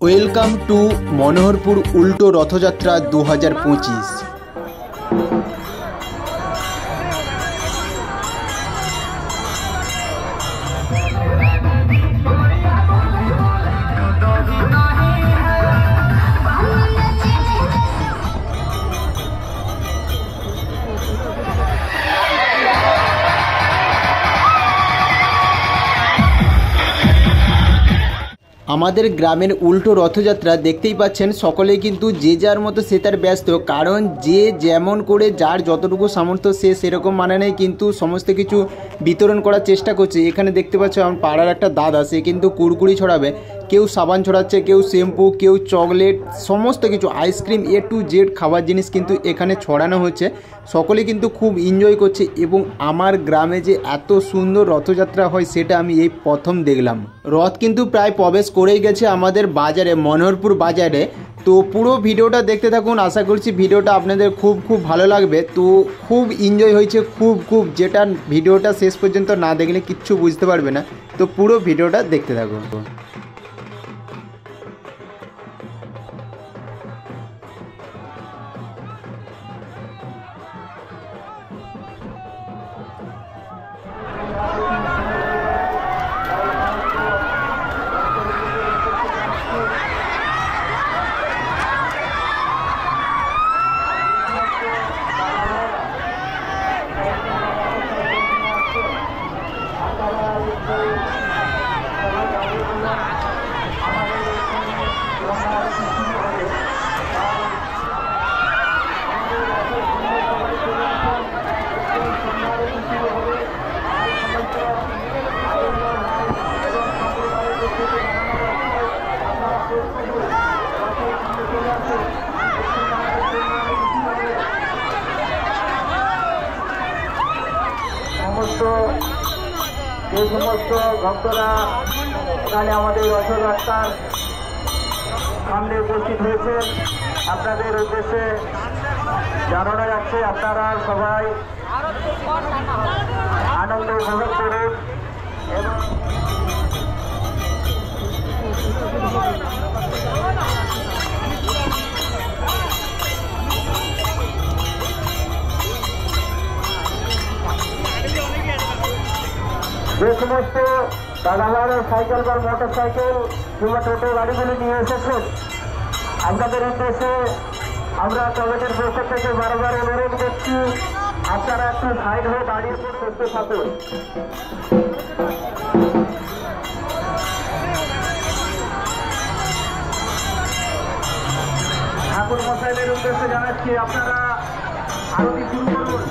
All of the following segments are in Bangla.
ওয়েলকাম টু মনোহরপুর উল্টো রথযাত্রা 2025। আমাদের গ্রামের উল্টো রথযাত্রা দেখতেই পাচ্ছেন, সকলেই কিন্তু যে যার মতো সে তার ব্যস্ত, কারণ যে যেমন করে যার যতটুকু সামর্থ্য সে সেরকম মানে নেই, কিন্তু সমস্ত কিছু বিতরণ করার চেষ্টা করছে। এখানে দেখতে পাচ্ছ আমার পাড়ার একটা দাদা, সে কিন্তু কুড়কুড়ি ছড়াবে, কেউ সাবান ছড়াচ্ছে, কেউ শ্যাম্পু, কেউ চকলেট, সমস্ত কিছু আইসক্রিম এ টু জেড খাবার জিনিস কিন্তু এখানে ছড়ানো হচ্ছে। সকলেই কিন্তু খুব এনজয় করছে এবং আমার গ্রামে যে এত সুন্দর রথযাত্রা হয় সেটা আমি এই প্রথম দেখলাম। রথ কিন্তু প্রায় প্রবেশ করেই গেছে আমাদের বাজারে, মনোহরপুর বাজারে। তো পুরো ভিডিওটা দেখতে থাকুন, আশা করছি ভিডিওটা আপনাদের খুব ভালো লাগবে। তো খুব এনজয় হয়েছে, খুব যেটা ভিডিওটা শেষ পর্যন্ত না দেখলে কিচ্ছু বুঝতে পারবে না। তো পুরো ভিডিওটা দেখতে থাকুন। যে সমস্ত ভক্তরা এখানে আমাদের রথযাত্রার সামনে উপস্থিত হয়েছেন, আপনাদের উদ্দেশ্যে জানানো যাচ্ছে আপনারা সবাই আনন্দ উপভোগ করুন এবং যে সমস্ত দাদাভাইরা সাইকেল বা মোটর সাইকেল কিংবা টোটো গাড়িগুলি নিয়ে এসেছেন, আপনাদের উদ্দেশ্যে আমরা কমিটির পক্ষ থেকে বারবার অনুরোধ করছি, আপনারা একটু সাইড হয়ে দাঁড়িয়ে করতে থাকুন। ঠাকুর মশাইদের উদ্দেশ্যে জানাচ্ছি আপনারা আরতি শুরু করুন।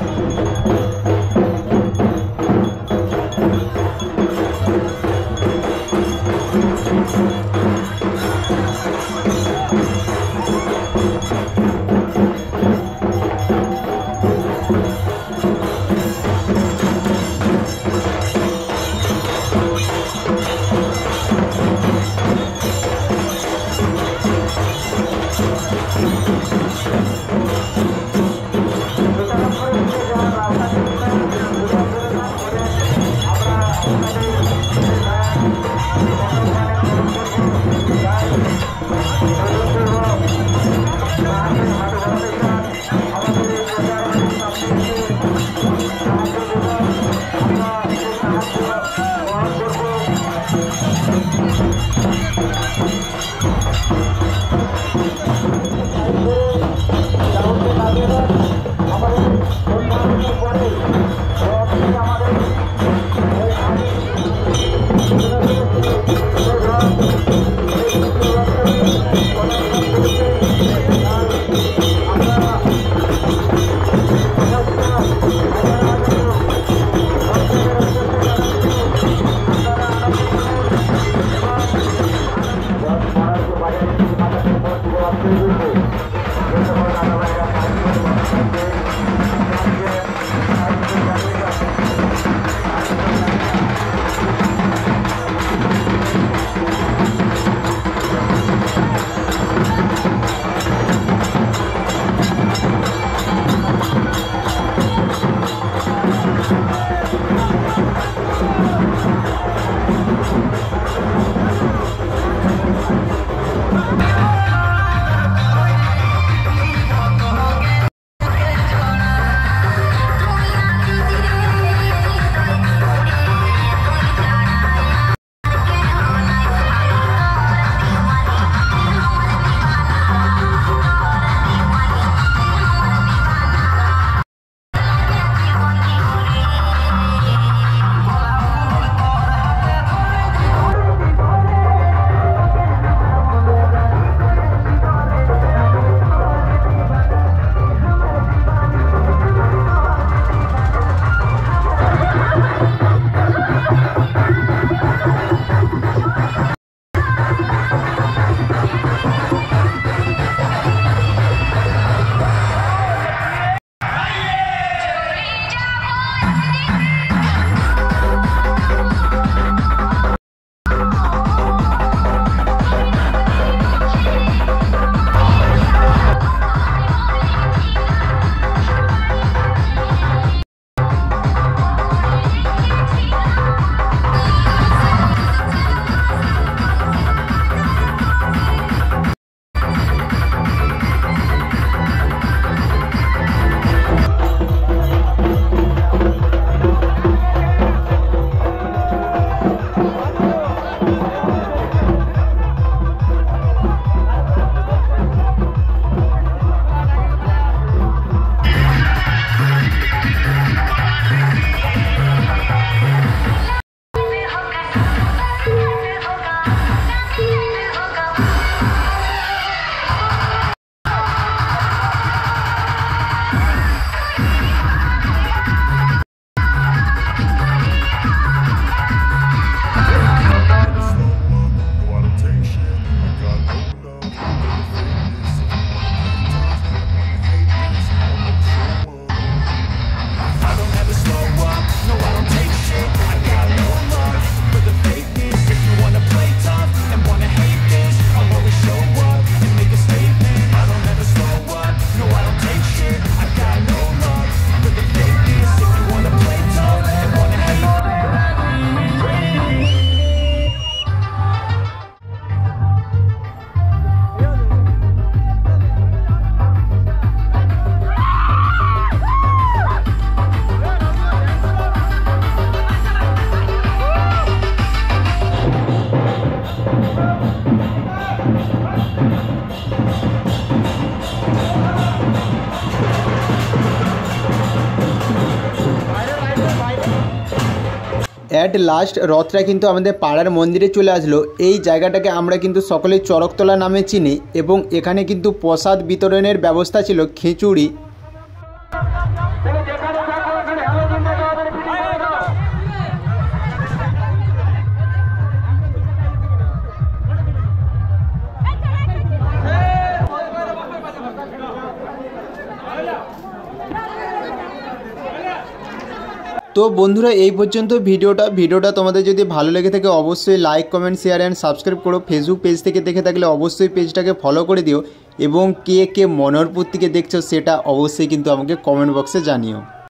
অ্যাট লাস্ট রথটা কিন্তু আমাদের পাড়ার মন্দিরে চলে আসলো। এই জায়গাটাকে আমরা কিন্তু সকলেই চরকতলা নামে চিনি এবং এখানে কিন্তু প্রসাদ বিতরণের ব্যবস্থা ছিল, খিচুড়ি। তো বন্ধুরা এই পর্যন্ত ভিডিওটা তোমাদের যদি ভালো লেগে থাকে অবশ্যই like, comment, share and subscribe করো। ফেসবুক পেজ থেকে দেখে থাকলে অবশ্যই পেজটাকে ফলো করে দিও এবং কে কে মনোহরপুর থেকে দেখছো সেটা অবশ্যই কিন্তু আমাকে কমেন্ট বক্সে জানিও।